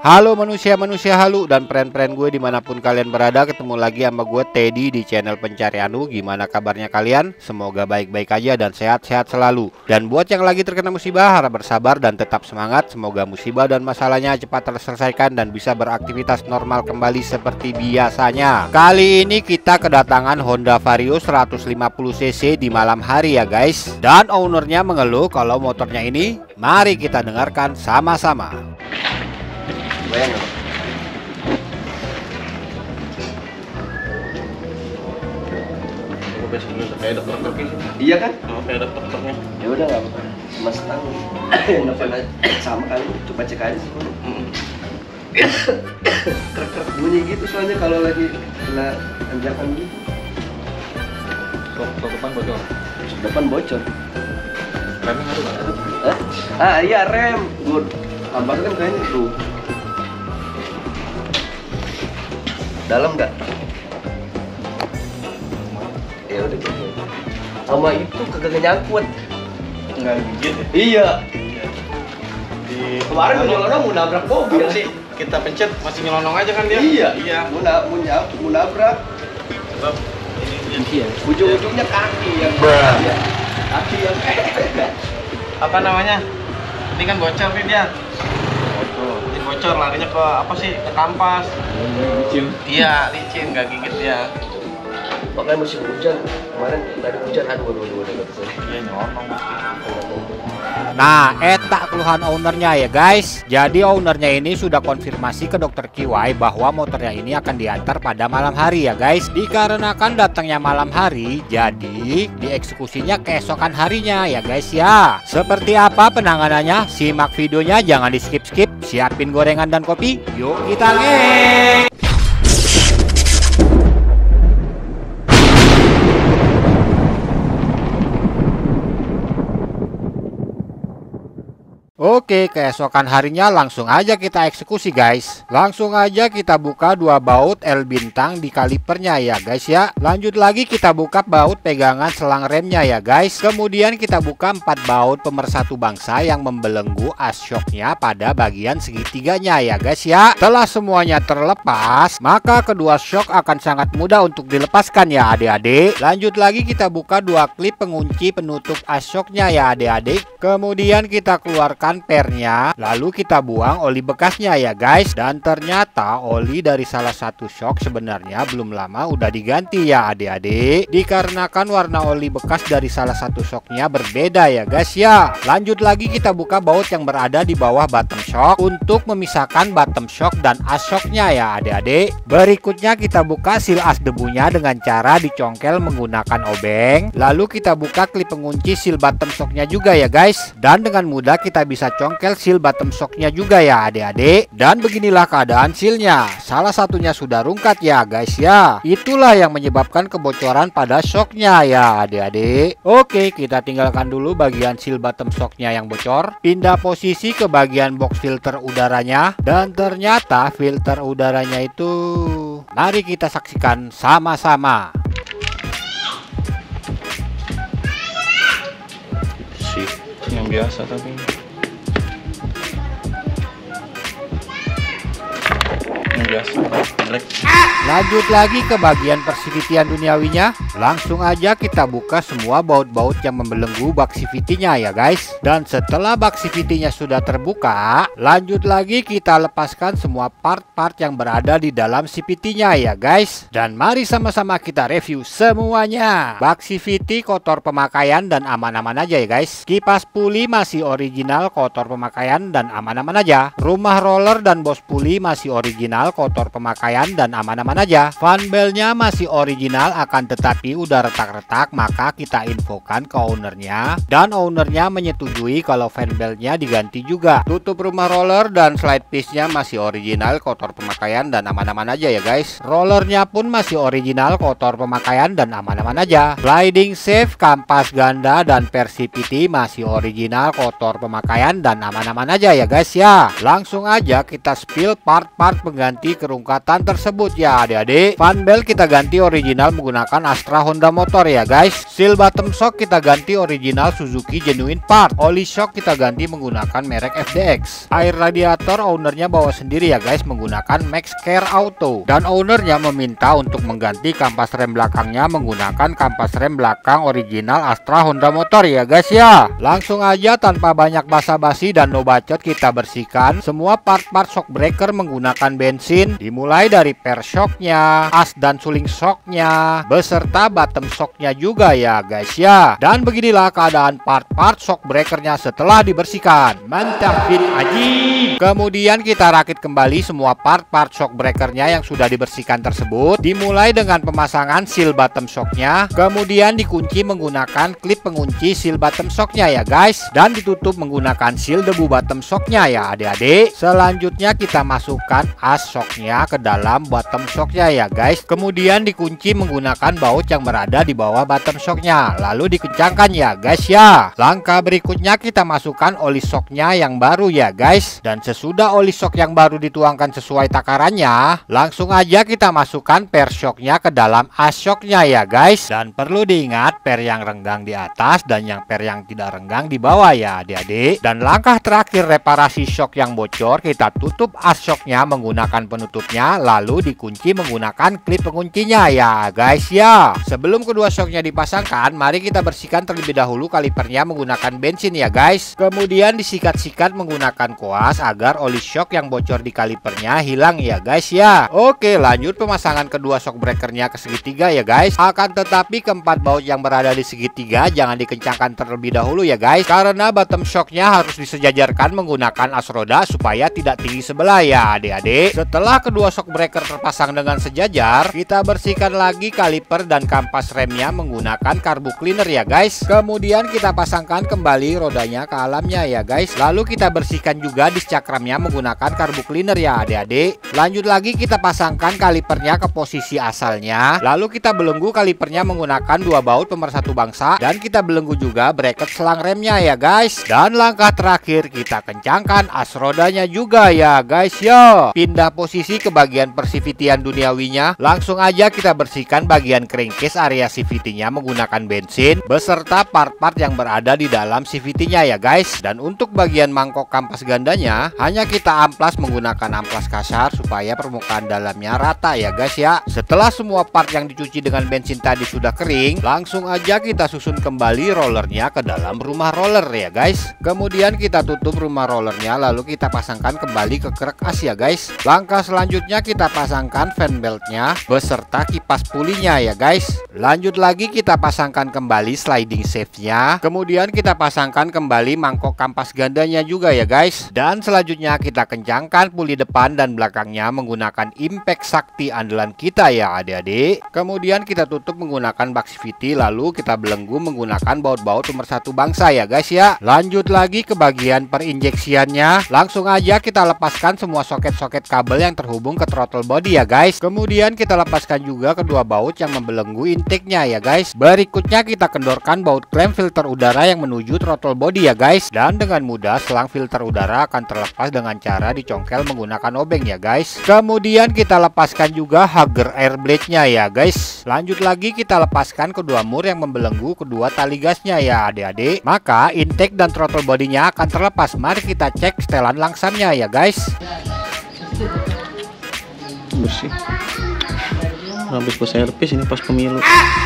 Halo manusia-manusia halu dan friend-friend gue dimanapun kalian berada, ketemu lagi sama gue Teddy di channel Pencari Anu. Gimana kabarnya kalian? Semoga baik-baik aja dan sehat-sehat selalu. Dan buat yang lagi terkena musibah, harap bersabar dan tetap semangat. Semoga musibah dan masalahnya cepat terselesaikan dan bisa beraktivitas normal kembali seperti biasanya. Kali ini kita kedatangan Honda Vario 150cc di malam hari ya guys. Dan ownernya mengeluh kalau motornya ini, mari kita dengarkan sama-sama. Bayang nggak? Aku besok dulu kayak dokter gitu. Iya kan? Oh, kayak dokternya. Ya udah nggak apa-apa. Mas tahu. Nggak pernah sama kali. Coba cek aja sih. Krek-krek bunyi gitu soalnya kalau lagi kena tanjakan gitu. Sok depan bocor. Sok depan bocor. Remnya ngaruh nggak? Ah iya rem. Gue tambah kan kayaknya tuh. Dalam nggak? Ya udah gitu. Sama itu kagak nyangkut. Nggak gigit ya? Iya. Di Kemarin gue nyelonong mau nabrak mobil apa sih? Kita pencet masih nyelonong aja kan dia? Iya. Iya. Mau nabrak. Sebab ini Ujung-ujungnya kaki yang Bruh. kaki yang apa namanya? Ini kan bocor nih dia. Ini bocor larinya ke apa sih? Ke kampas. Licin. Iya, licin, nggak gigit dia. makanya musim hujan kemarin tadi hujan aduh. Iya nyelonong pasti. Nah, eta keluhan ownernya ya guys. Jadi ownernya ini sudah konfirmasi ke dokter Kiwai bahwa motornya ini akan diantar pada malam hari ya guys. Dikarenakan datangnya malam hari, jadi dieksekusinya keesokan harinya ya guys ya. Seperti apa penanganannya? Simak videonya, jangan di skip-skip. Siapin gorengan dan kopi, yuk kita ngek. Oke, keesokan harinya langsung aja kita eksekusi guys. Langsung aja kita buka dua baut L bintang di kalipernya ya guys ya. Lanjut lagi kita buka baut pegangan selang remnya ya guys. Kemudian kita buka 4 baut pemersatu bangsa yang membelenggu as shocknya pada bagian segitiganya ya guys ya. Setelah semuanya terlepas, maka kedua shock akan sangat mudah untuk dilepaskan ya adik-adik. Lanjut lagi kita buka dua klip pengunci penutup as shocknya ya adik-adik. Kemudian kita keluarkan pernya, lalu kita buang oli bekasnya ya guys. Dan ternyata oli dari salah satu shock sebenarnya belum lama udah diganti ya adik-adik, dikarenakan warna oli bekas dari salah satu shocknya berbeda ya guys ya. Lanjut lagi kita buka baut yang berada di bawah bottom shock untuk memisahkan bottom shock dan as shocknya ya adik-adik. Berikutnya kita buka seal as debunya dengan cara dicongkel menggunakan obeng. Lalu kita buka klip pengunci seal bottom shocknya juga ya guys. Dan dengan mudah kita bisa congkel seal bottom shocknya juga ya adik-adik. Dan beginilah keadaan sealnya. Salah satunya sudah rungkat ya guys ya. Itulah yang menyebabkan kebocoran pada shocknya ya adik-adik. Oke, kita tinggalkan dulu bagian seal bottom shocknya yang bocor. Pindah posisi ke bagian box filter udaranya. Dan ternyata filter udaranya itu, mari kita saksikan sama-sama. Sih, yang biasa tapi. Biasa jelek. Lanjut lagi ke bagian persivitian duniawinya. Langsung aja kita buka semua baut-baut yang membelenggu bak CVT-nya ya guys. Dan setelah bak CVT-nya sudah terbuka, lanjut lagi kita lepaskan semua part-part yang berada di dalam CVT-nya ya guys. Dan mari sama-sama kita review semuanya. Bak CVT kotor pemakaian dan aman-aman aja ya guys. Kipas puli masih original, kotor pemakaian dan aman-aman aja. Rumah roller dan bos puli masih original, kotor pemakaian dan aman-aman aja. Fan belnya masih original, akan tetapi udah retak-retak, maka kita infokan ke ownernya. Dan ownernya menyetujui kalau fan belnya diganti juga. Tutup rumah roller dan slide piece-nya masih original, kotor pemakaian dan aman-aman aja ya guys. Rollernya pun masih original, kotor pemakaian dan aman-aman aja. Sliding safe, kampas ganda dan persipiti masih original, kotor pemakaian dan aman-aman aja ya guys ya. Langsung aja kita spill part-part pengganti mengganti kerungkatan tersebut ya adik-adik. Fan belt kita ganti original menggunakan Astra Honda motor ya guys. Seal bottom shock kita ganti original Suzuki genuine part. Oli shock kita ganti menggunakan merek FDX. Air radiator ownernya bawa sendiri ya guys menggunakan Max Care Auto. Dan ownernya meminta untuk mengganti kampas rem belakangnya menggunakan kampas rem belakang original Astra Honda motor ya guys ya. Langsung aja tanpa banyak basa-basi dan no bacot kita bersihkan semua part-part shock breaker menggunakan bensin, dimulai dari per shocknya, as dan suling shocknya, beserta bottom shocknya juga ya guys ya. Dan beginilah keadaan part-part shock breakernya setelah dibersihkan. Mantap fit aji. Kemudian kita rakit kembali semua part-part shock breakernya yang sudah dibersihkan tersebut, dimulai dengan pemasangan seal bottom shocknya, kemudian dikunci menggunakan klip pengunci seal bottom shocknya ya guys, dan ditutup menggunakan seal debu bottom shocknya ya adik-adik. Selanjutnya kita masukkan as shocknya ke dalam bottom shocknya ya guys, kemudian dikunci menggunakan baut yang berada di bawah bottom shocknya, lalu dikencangkan ya guys ya. Langkah berikutnya kita masukkan oli shocknya yang baru ya guys, dan sesudah oli shock yang baru dituangkan sesuai takarannya, langsung aja kita masukkan per shocknya ke dalam as shocknya ya guys. Dan perlu diingat per yang renggang di atas dan yang per yang tidak renggang di bawah ya adik-adik. Dan langkah terakhir reparasi shock yang bocor, kita tutup as shocknya menggunakan penutupnya, lalu dikunci menggunakan klip penguncinya ya guys ya. Sebelum kedua shocknya dipasangkan, mari kita bersihkan terlebih dahulu kalipernya menggunakan bensin ya guys, kemudian disikat-sikat menggunakan koas agar oli shock yang bocor di kalipernya hilang ya guys ya. Oke, lanjut pemasangan kedua shock breakernya ke segitiga ya guys. Akan tetapi keempat baut yang berada di segitiga jangan dikencangkan terlebih dahulu ya guys, karena bottom shocknya harus disejajarkan menggunakan as roda supaya tidak tinggi sebelah ya adik-adik. Setelah kedua shock breaker terpasang dengan sejajar, kita bersihkan lagi kaliper dan kampas remnya menggunakan karbu cleaner ya guys. Kemudian kita pasangkan kembali rodanya ke alamnya ya guys, lalu kita bersihkan juga disc cakramnya menggunakan karbu cleaner ya adik-adik. Lanjut lagi kita pasangkan kalipernya ke posisi asalnya, lalu kita belenggu kalipernya menggunakan dua baut pemersatu bangsa, dan kita belenggu juga bracket selang remnya ya guys. Dan langkah terakhir kita kencangkan as rodanya juga ya guys ya. Pindah posisi ke bagian persivitian duniawinya, langsung aja kita bersihkan bagian crankcase area CVT-nya menggunakan bensin beserta part-part yang berada di dalam CVT-nya ya guys. Dan untuk bagian mangkok kampas gandanya hanya kita amplas menggunakan amplas kasar supaya permukaan dalamnya rata ya guys ya. Setelah semua part yang dicuci dengan bensin tadi sudah kering, langsung aja kita susun kembali rollernya ke dalam rumah roller ya guys. Kemudian kita tutup rumah rollernya, lalu kita pasangkan kembali ke krek as ya guys. Langkah selanjutnya kita pasangkan fan beltnya beserta kipas pulinya ya guys. Lanjut lagi kita pasangkan kembali sliding shaft-nya, kemudian kita pasangkan kembali mangkok kampas gandanya juga ya guys. Dan selanjutnya kita kencangkan puli depan dan belakangnya menggunakan impact sakti andalan kita ya adik-adik. Kemudian kita tutup menggunakan bak CVT, lalu kita belenggu menggunakan baut-baut pemersatu bangsa ya guys ya. Lanjut lagi ke bagian perinjeksiannya, langsung aja kita lepaskan semua soket-soket kabel yang terhubung ke throttle body ya guys. Kemudian kita lepaskan juga kedua baut yang membelenggu intake-nya ya guys. Berikutnya kita kendorkan baut klem filter udara yang menuju throttle body ya guys. Dan dengan mudah selang filter udara akan terlepas dengan cara dicongkel menggunakan obeng ya guys. Kemudian kita lepaskan juga hugger air blade-nya ya guys. Lanjut lagi kita lepaskan kedua mur yang membelenggu kedua tali gasnya ya adik-adik. Maka intake dan throttle bodinya akan terlepas. Mari kita cek setelan langsamnya ya guys. Bersih. Habis gue servis ini pas pemilu.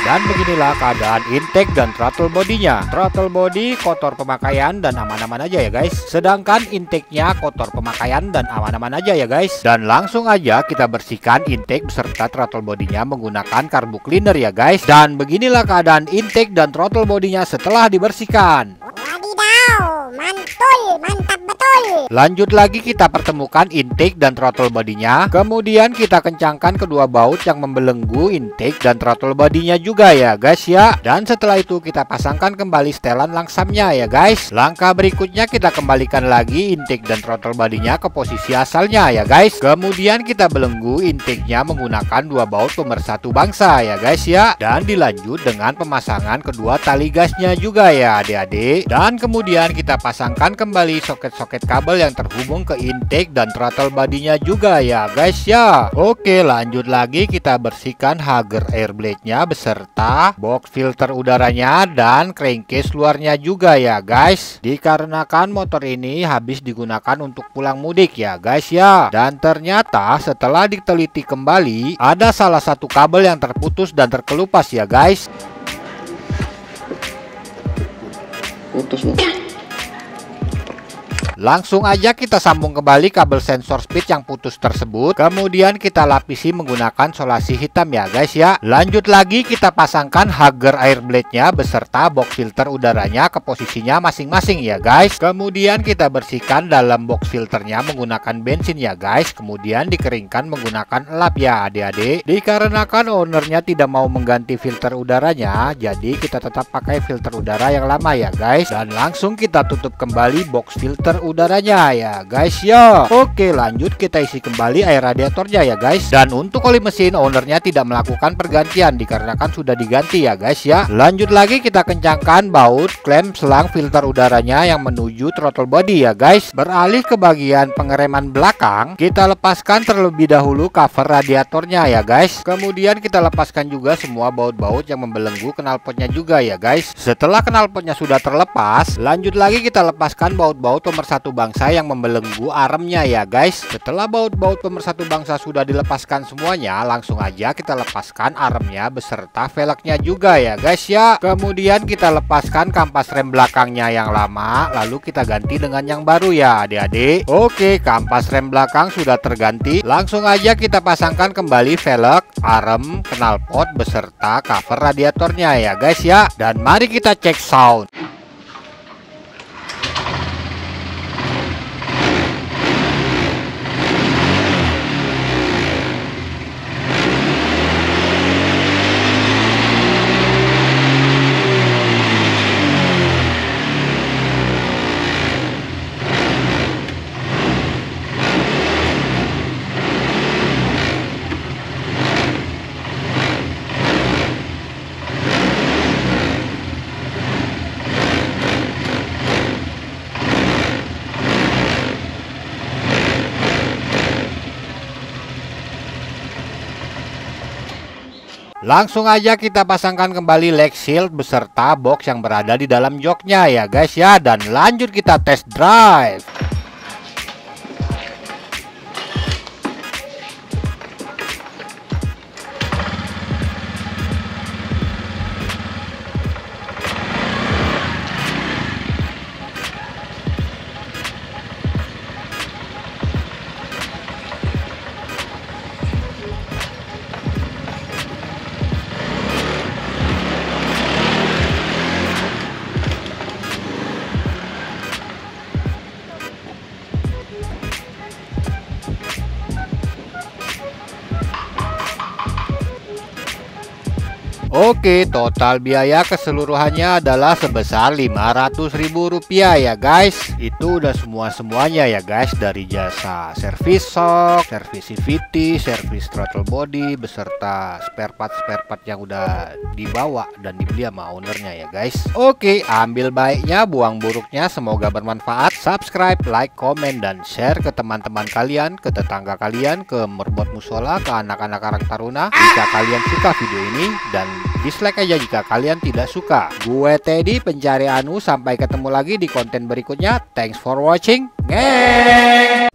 Dan beginilah keadaan intake dan throttle bodinya. Throttle body kotor pemakaian dan aman-aman aja ya guys. Sedangkan intake-nya kotor pemakaian dan aman-aman aja ya guys. Dan langsung aja kita bersihkan intake beserta throttle bodinya menggunakan karbu cleaner ya guys. Dan beginilah keadaan intake dan throttle bodinya setelah dibersihkan. Wadidaw, mantul, mantap betul. Lanjut lagi kita pertemukan intake dan throttle bodinya. Kemudian kita kencangkan kedua baut yang membelenggu intake dan throttle bodinya juga ya guys ya. Dan setelah itu kita pasangkan kembali setelan langsamnya ya guys. Langkah berikutnya kita kembalikan lagi intake dan throttle bodinya ke posisi asalnya ya guys. Kemudian kita belenggu intake-nya menggunakan dua baut pemersatu bangsa ya guys ya. Dan dilanjut dengan pemasangan kedua tali gasnya juga ya adik-adik. Dan kemudian kita pasangkan pasangkan kembali soket-soket kabel yang terhubung ke intake dan throttle bodinya juga ya guys ya. Oke, lanjut lagi kita bersihkan Hager air blade-nya beserta box filter udaranya dan crankcase luarnya juga ya guys. Dikarenakan motor ini habis digunakan untuk pulang mudik ya guys ya. Dan ternyata setelah diteliti kembali ada salah satu kabel yang terputus dan terkelupas ya guys. Putus loh. Langsung aja kita sambung kembali kabel sensor speed yang putus tersebut. Kemudian kita lapisi menggunakan solasi hitam ya guys ya. Lanjut lagi kita pasangkan Hager air blade-nya beserta box filter udaranya ke posisinya masing-masing ya guys. Kemudian kita bersihkan dalam box filternya menggunakan bensin ya guys. Kemudian dikeringkan menggunakan lap ya adik-adik. Dikarenakan ownernya tidak mau mengganti filter udaranya, jadi kita tetap pakai filter udara yang lama ya guys. Dan langsung kita tutup kembali box filter udaranya ya guys ya. Oke, lanjut kita isi kembali air radiatornya ya guys. Dan untuk oli mesin ownernya tidak melakukan pergantian dikarenakan sudah diganti ya guys ya. Lanjut lagi kita kencangkan baut klem selang filter udaranya yang menuju throttle body ya guys. Beralih ke bagian pengereman belakang, kita lepaskan terlebih dahulu cover radiatornya ya guys. Kemudian kita lepaskan juga semua baut-baut yang membelenggu knalpotnya juga ya guys. Setelah knalpotnya sudah terlepas, lanjut lagi kita lepaskan baut-baut pemersatu bangsa yang membelenggu aremnya ya guys. Setelah baut-baut pemersatu bangsa sudah dilepaskan semuanya, langsung aja kita lepaskan aremnya beserta velgnya juga ya guys ya. Kemudian kita lepaskan kampas rem belakangnya yang lama, lalu kita ganti dengan yang baru ya adik-adik. Oke, kampas rem belakang sudah terganti. Langsung aja kita pasangkan kembali velg, arem, knalpot beserta cover radiatornya ya guys ya. Dan mari kita cek sound. Langsung aja kita pasangkan kembali leg shield beserta box yang berada di dalam joknya ya guys ya. Dan lanjut kita test drive. Oke, total biaya keseluruhannya adalah sebesar Rp500.000 ya guys. Itu udah semuanya ya guys, dari jasa servis shock, servis CVT, servis throttle body beserta spare part yang udah dibawa dan dibeli sama ownernya ya guys. Oke, ambil baiknya, buang buruknya, semoga bermanfaat. Subscribe, like, komen, dan share ke teman-teman kalian, ke tetangga kalian, ke merbot musola, ke anak-anak Karang Taruna jika kalian suka video ini, dan dislike aja jika kalian tidak suka. Gue Teddy pencari Anu, sampai ketemu lagi di konten berikutnya. Thanks for watching. Ngeng.